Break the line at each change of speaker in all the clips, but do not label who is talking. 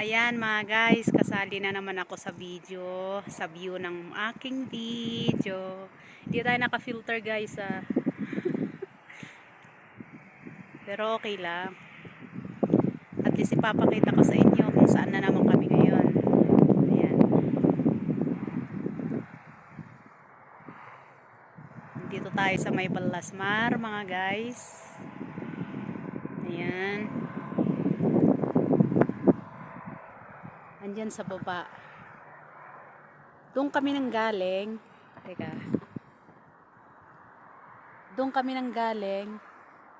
Ayan mga guys, kasali na naman ako sa video, sa view ng aking video. Hindi tayo naka-filter guys Pero okay lang. At least ipapakita ko sa inyo kung saan na naman kami ngayon. Ayan. Dito tayo sa may Balasmar mga guys. Ayan. Andyan sa baba. Doon kami nang galing. Teka. Doon kami nang galing.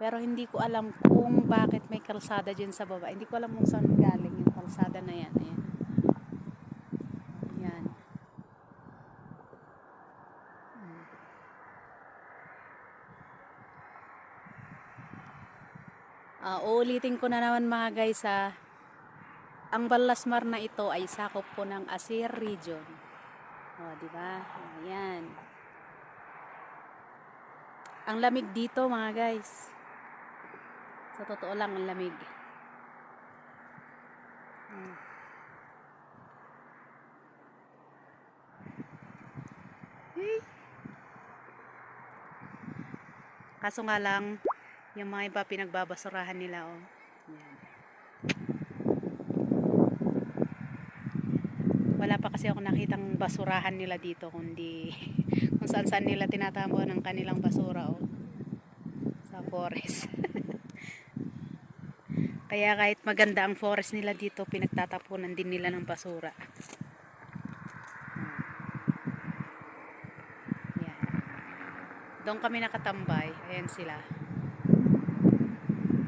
Pero hindi ko alam kung bakit may kalsada dyan sa baba. Hindi ko alam kung saan galing yung kalsada na yan. Ayan. Ayan. Uulitin ko na naman mga guys ang Balasmar na ito ay sakop po ng Asir Region. Di ba? Ayan. Ang lamig dito mga guys. Sa totoo lang ang lamig. Kaso nga lang yung mga iba pinagbabasurahan nila Ayan. Wala pa kasi ako nakitang basurahan nila dito kundi kung saan nila tinatambo ng kanilang basura sa forest. Kaya kahit maganda ang forest nila dito, pinagtatapunan din nila ng basura. Ayan. Doon kami nakatambay. Ayan sila.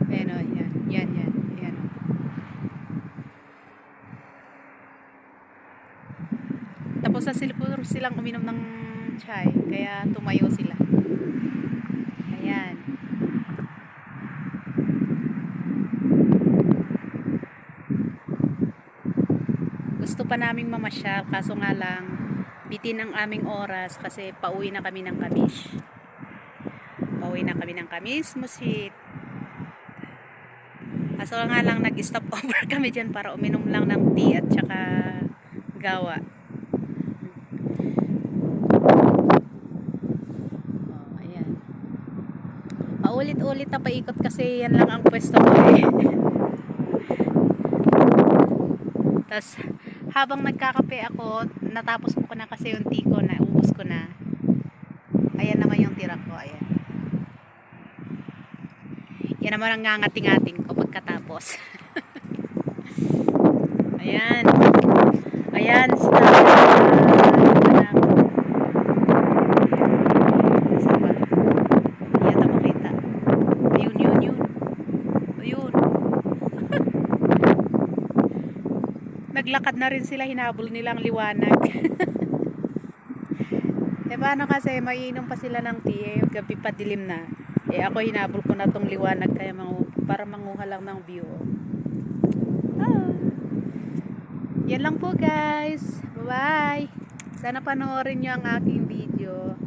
Ayan o, yan. Yan. Ayan o. Tapos na silang uminom ng chai. Kaya tumayo sila. Ayan. Gusto pa naming mamasyal, kaso nga lang bitin ang aming oras kasi pauwi na kami ng Kamis. Musit. Kaso nga lang nag-stop over kami dyan para uminom lang ng tea at saka gawa. Ayan. Paulit-ulit na paikot kasi yan lang ang pwesto ko Tas habang nagkakape ako, natapos ko na kasi yung tea ko na, ubos ko na. Ayan naman yung tira ko, ayan. Yan naman ang ngangating-ngating ko pagkatapos. Ayan. Ayan, naglakad na rin sila, hinabol nilang liwanag. Paano kasi maiinom pa sila ng tea, gabi pa dilim na. Ako hinabol ko na tong liwanag kaya para manguha lang ng view. Yan lang po guys. Bye bye. Sana panoorin nyo ang aking video.